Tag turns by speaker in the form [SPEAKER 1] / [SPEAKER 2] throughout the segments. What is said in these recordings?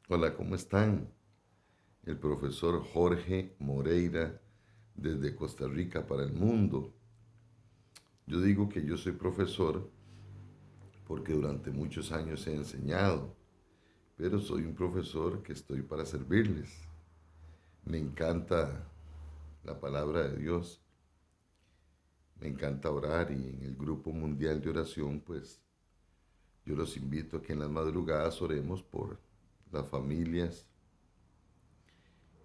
[SPEAKER 1] Hola, ¿cómo están? El profesor Jorge Moreira desde Costa Rica para el mundo. Yo digo que yo soy profesor porque durante muchos años he enseñado, pero soy un profesor que estoy para servirles. Me encanta la palabra de Dios, me encanta orar y en el grupo mundial de oración, pues yo los invito a que en las madrugadas oremos por las familias,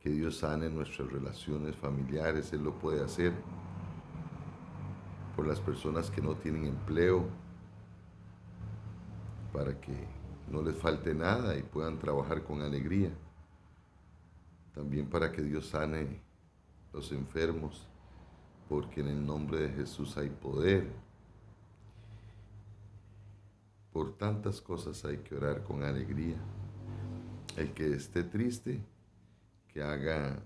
[SPEAKER 1] que Dios sane nuestras relaciones familiares, Él lo puede hacer por las personas que no tienen empleo, para que no les falte nada y puedan trabajar con alegría. También para que Dios sane los enfermos, porque en el nombre de Jesús hay poder. Por tantas cosas hay que orar con alegría. El que esté triste, que haga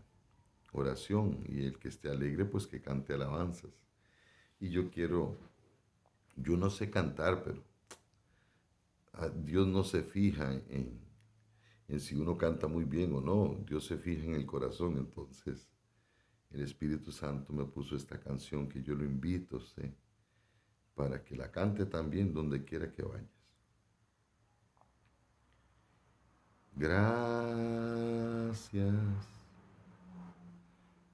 [SPEAKER 1] oración, y el que esté alegre, pues que cante alabanzas. Y yo no sé cantar, pero Dios no se fija en si uno canta muy bien o no, Dios se fija en el corazón. Entonces el Espíritu Santo me puso esta canción que yo lo invito a usted para que la cante también donde quiera que vayas. Gracias,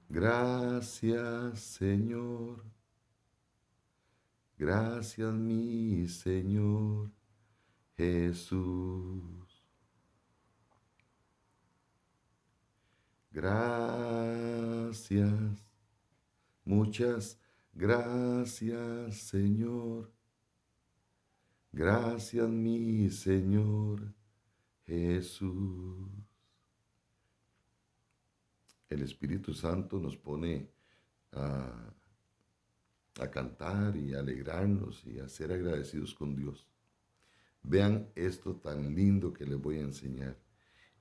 [SPEAKER 1] gracias Señor, gracias mi Señor Jesús. Gracias, muchas gracias Señor, gracias mi Señor Jesús. El Espíritu Santo nos pone a, a cantar y a alegrarnos y a ser agradecidos con Dios. Vean esto tan lindo que les voy a enseñar.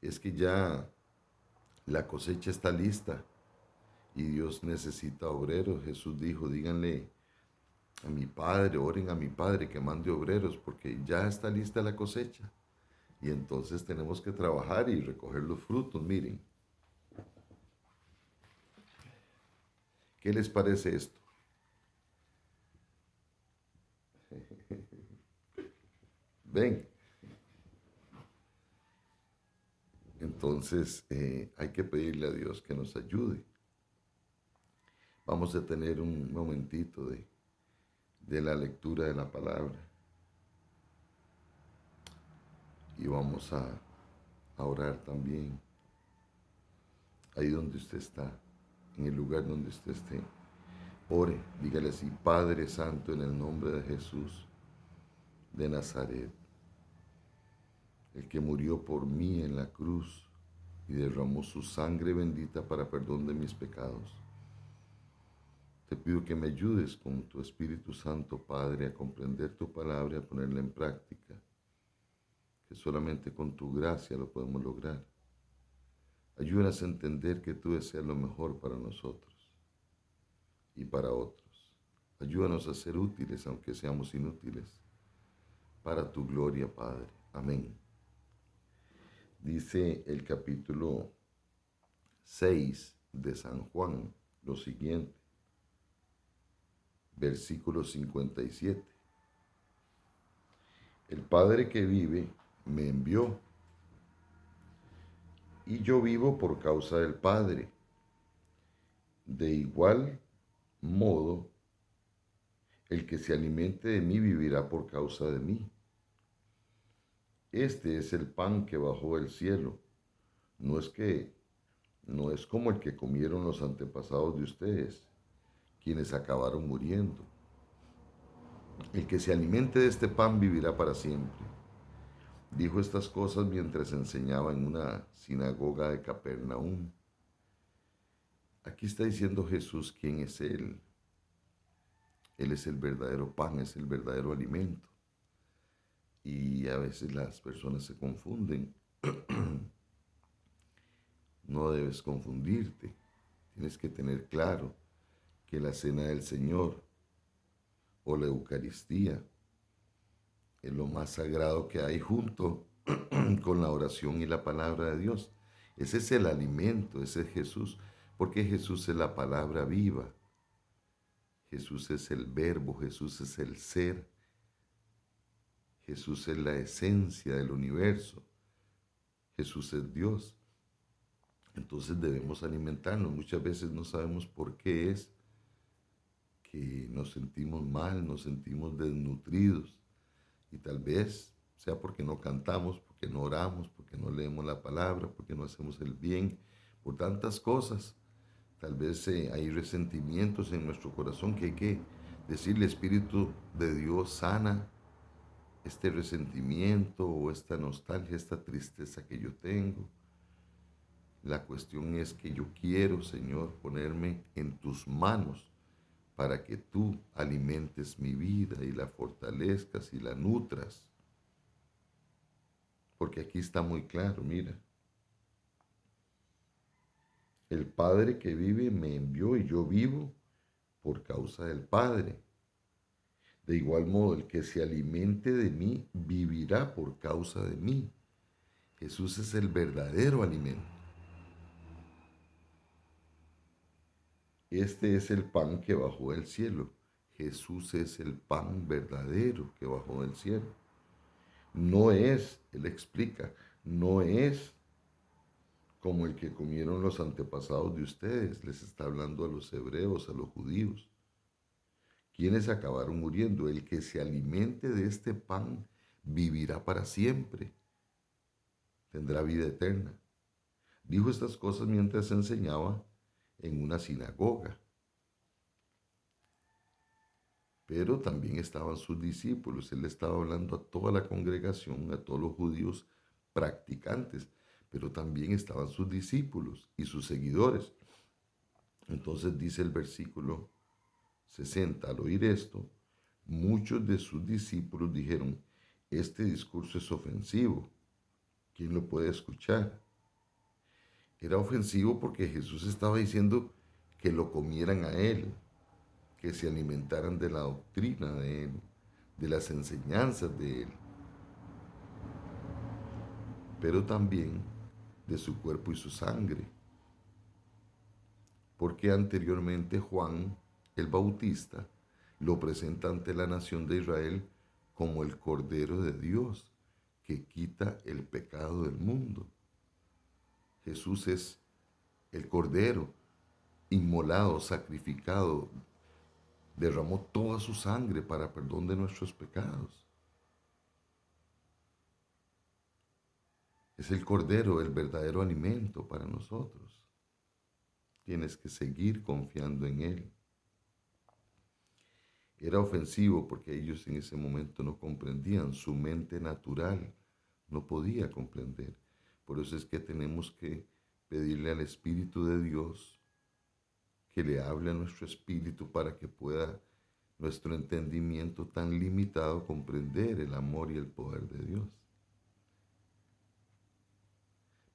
[SPEAKER 1] Es que ya la cosecha está lista y Dios necesita obreros. Jesús dijo, díganle a mi Padre, oren a mi Padre que mande obreros porque ya está lista la cosecha. Y entonces tenemos que trabajar y recoger los frutos. Miren, ¿qué les parece esto? Ven, entonces hay que pedirle a Dios que nos ayude. Vamos a tener un momentito de la lectura de la palabra y vamos a orar también ahí donde usted está, en el lugar donde usted esté. Ore, dígale así, Padre Santo, en el nombre de Jesús de Nazaret, el que murió por mí en la cruz y derramó su sangre bendita para perdón de mis pecados. Te pido que me ayudes con tu Espíritu Santo, Padre, a comprender tu palabra y a ponerla en práctica, que solamente con tu gracia lo podemos lograr. Ayúdanos a entender que tú deseas lo mejor para nosotros y para otros. Ayúdanos a ser útiles, aunque seamos inútiles, para tu gloria, Padre. Amén. Dice el capítulo 6 de San Juan lo siguiente, versículo 57. El Padre que vive me envió y yo vivo por causa del Padre. De igual modo, el que se alimente de mí vivirá por causa de mí. Este es el pan que bajó del cielo. No es que no es como el que comieron los antepasados de ustedes, quienes acabaron muriendo. El que se alimente de este pan vivirá para siempre. Dijo estas cosas mientras enseñaba en una sinagoga de Capernaum. Aquí está diciendo Jesús quién es Él. Él es el verdadero pan, es el verdadero alimento. Y a veces las personas se confunden. No debes confundirte. Tienes que tener claro que la cena del Señor o la Eucaristía es lo más sagrado que hay junto con la oración y la palabra de Dios. Ese es el alimento, ese es Jesús, porque Jesús es la palabra viva. Jesús es el verbo, Jesús es el ser, Jesús es la esencia del universo, Jesús es Dios. Entonces debemos alimentarnos. Muchas veces no sabemos por qué es que nos sentimos mal, nos sentimos desnutridos. Y tal vez sea porque no cantamos, porque no oramos, porque no leemos la palabra, porque no hacemos el bien, por tantas cosas. Tal vez hay resentimientos en nuestro corazón que hay que decirle, Espíritu de Dios, sana este resentimiento o esta nostalgia, esta tristeza que yo tengo. La cuestión es que yo quiero, Señor, ponerme en tus manos para que tú alimentes mi vida y la fortalezcas y la nutras. Porque aquí está muy claro, mira. El Padre que vive me envió y yo vivo por causa del Padre. De igual modo, el que se alimente de mí vivirá por causa de mí. Jesús es el verdadero alimento. Este es el pan que bajó del cielo. Jesús es el pan verdadero que bajó del cielo. No es, él explica, no es como el que comieron los antepasados de ustedes. Les está hablando a los hebreos, a los judíos. ¿Quiénes acabaron muriendo? El que se alimente de este pan vivirá para siempre. Tendrá vida eterna. Dijo estas cosas mientras enseñaba en una sinagoga. Pero también estaban sus discípulos. Él estaba hablando a toda la congregación, a todos los judíos practicantes, pero también estaban sus discípulos y sus seguidores. Entonces dice el versículo 60, al oír esto, muchos de sus discípulos dijeron, este discurso es ofensivo, ¿quién lo puede escuchar? Era ofensivo porque Jesús estaba diciendo que lo comieran a él, que se alimentaran de la doctrina de él, de las enseñanzas de él, pero también de su cuerpo y su sangre. Porque anteriormente Juan el Bautista lo presenta ante la nación de Israel como el Cordero de Dios que quita el pecado del mundo. Jesús es el Cordero inmolado, sacrificado, derramó toda su sangre para perdón de nuestros pecados. Es el Cordero el verdadero alimento para nosotros. Tienes que seguir confiando en Él. Era ofensivo porque ellos en ese momento no comprendían, su mente natural no podía comprender. Por eso es que tenemos que pedirle al Espíritu de Dios que le hable a nuestro espíritu para que pueda nuestro entendimiento tan limitado comprender el amor y el poder de Dios.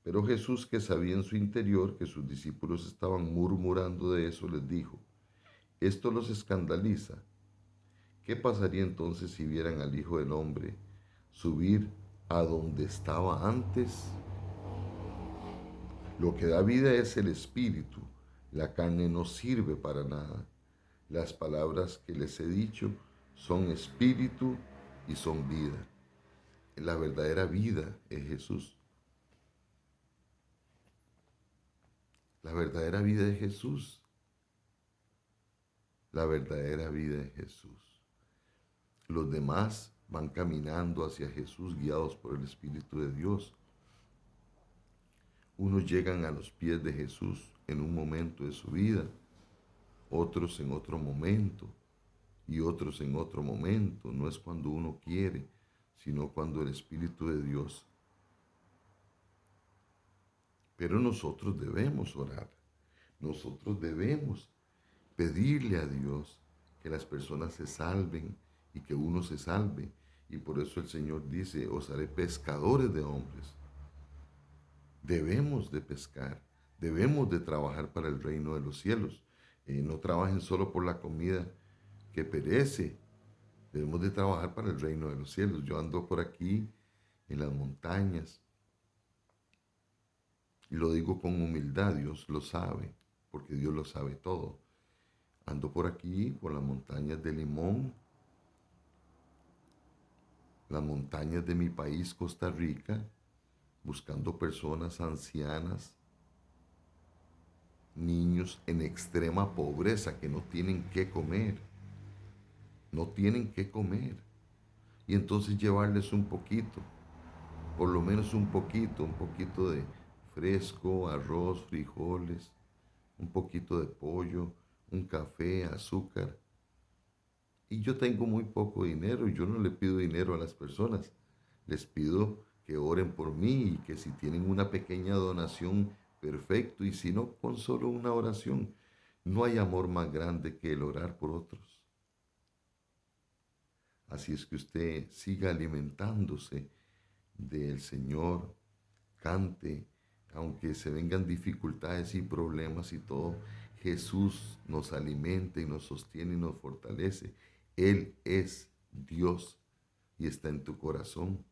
[SPEAKER 1] Pero Jesús, que sabía en su interior que sus discípulos estaban murmurando de eso, les dijo, esto los escandaliza. ¿Qué pasaría entonces si vieran al Hijo del Hombre subir a donde estaba antes? Lo que da vida es el Espíritu, la carne no sirve para nada. Las palabras que les he dicho son espíritu y son vida. La verdadera vida es Jesús. La verdadera vida es Jesús. La verdadera vida es Jesús. Los demás van caminando hacia Jesús guiados por el Espíritu de Dios. Unos llegan a los pies de Jesús en un momento de su vida, otros en otro momento y otros en otro momento. No es cuando uno quiere, sino cuando el Espíritu de Dios. Pero nosotros debemos orar. Nosotros debemos pedirle a Dios que las personas se salven y que uno se salve. Y por eso el Señor dice, os haré pescadores de hombres. Debemos de pescar, debemos de trabajar para el reino de los cielos. No trabajen solo por la comida que perece, debemos de trabajar para el reino de los cielos. Yo ando por aquí en las montañas Y lo digo con humildad, Dios lo sabe, porque Dios lo sabe todo. Ando por aquí, por las montañas de Limón, las montañas de mi país, Costa Rica, buscando personas ancianas, niños en extrema pobreza que no tienen qué comer, no tienen qué comer. Y entonces llevarles un poquito, por lo menos un poquito de fresco, arroz, frijoles, un poquito de pollo, un café, azúcar. Y yo tengo muy poco dinero y yo no le pido dinero a las personas. Les pido que oren por mí y que si tienen una pequeña donación, perfecto. Y si no, con solo una oración. No hay amor más grande que el orar por otros. Así es que usted siga alimentándose del Señor, cante, aunque se vengan dificultades y problemas y todo, Jesús nos alimenta y nos sostiene y nos fortalece. Él es Dios y está en tu corazón.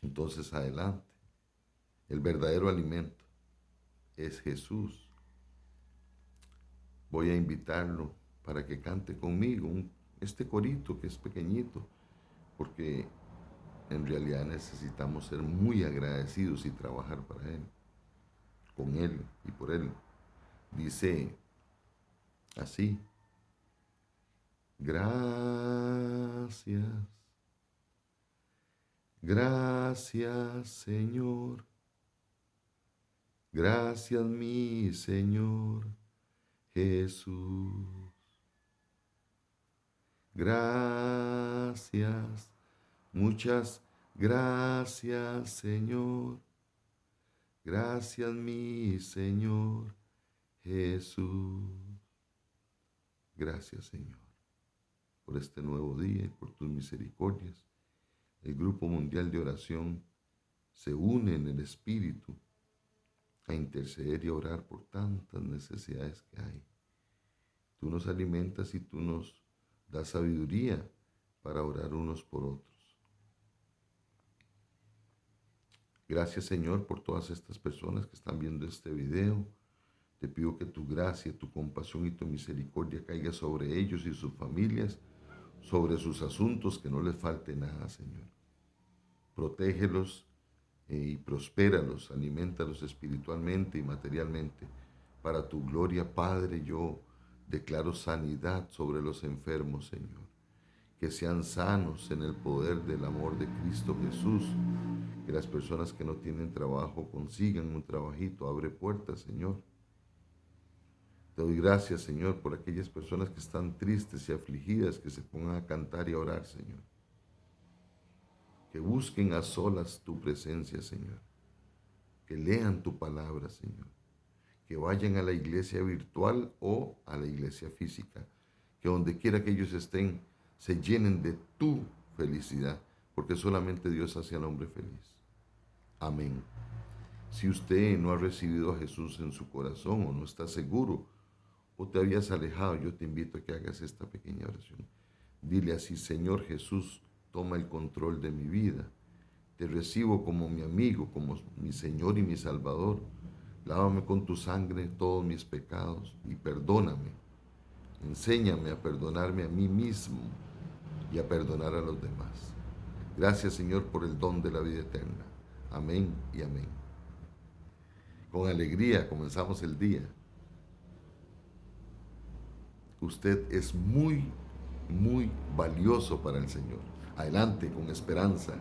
[SPEAKER 1] Entonces adelante. El verdadero alimento es Jesús. Voy a invitarlo para que cante conmigo este corito que es pequeñito, porque en realidad necesitamos ser muy agradecidos y trabajar para Él, con Él y por Él. Dice así: gracias, gracias Señor, gracias mi Señor Jesús. Gracias, muchas gracias Señor, gracias mi Señor Jesús. Gracias Señor por este nuevo día y por tus misericordias. El Grupo Mundial de Oración se une en el Espíritu a interceder y a orar por tantas necesidades que hay. Tú nos alimentas y tú nos das sabiduría para orar unos por otros. Gracias Señor por todas estas personas que están viendo este video. Te pido que tu gracia, tu compasión y tu misericordia caiga sobre ellos y sus familias, sobre sus asuntos, que no les falte nada, Señor. Protégelos y prospéralos, alimentalos espiritualmente y materialmente. Para tu gloria, Padre, yo declaro sanidad sobre los enfermos, Señor. Que sean sanos en el poder del amor de Cristo Jesús. Que las personas que no tienen trabajo consigan un trabajito. Abre puertas, Señor. Te doy gracias, Señor, por aquellas personas que están tristes y afligidas, que se pongan a cantar y a orar, Señor. Que busquen a solas tu presencia, Señor. Que lean tu palabra, Señor. Que vayan a la iglesia virtual o a la iglesia física. Que donde quiera que ellos estén, se llenen de tu felicidad, porque solamente Dios hace al hombre feliz. Amén. Si usted no ha recibido a Jesús en su corazón o no está seguro o te habías alejado, yo te invito a que hagas esta pequeña oración. Dile así: Señor Jesús, toma el control de mi vida. Te recibo como mi amigo, como mi Señor y mi Salvador. Lávame con tu sangre todos mis pecados y perdóname. Enséñame a perdonarme a mí mismo y a perdonar a los demás. Gracias, Señor, por el don de la vida eterna. Amén y amén. Con alegría comenzamos el día. Usted es muy, muy valioso para el Señor. Adelante con esperanza.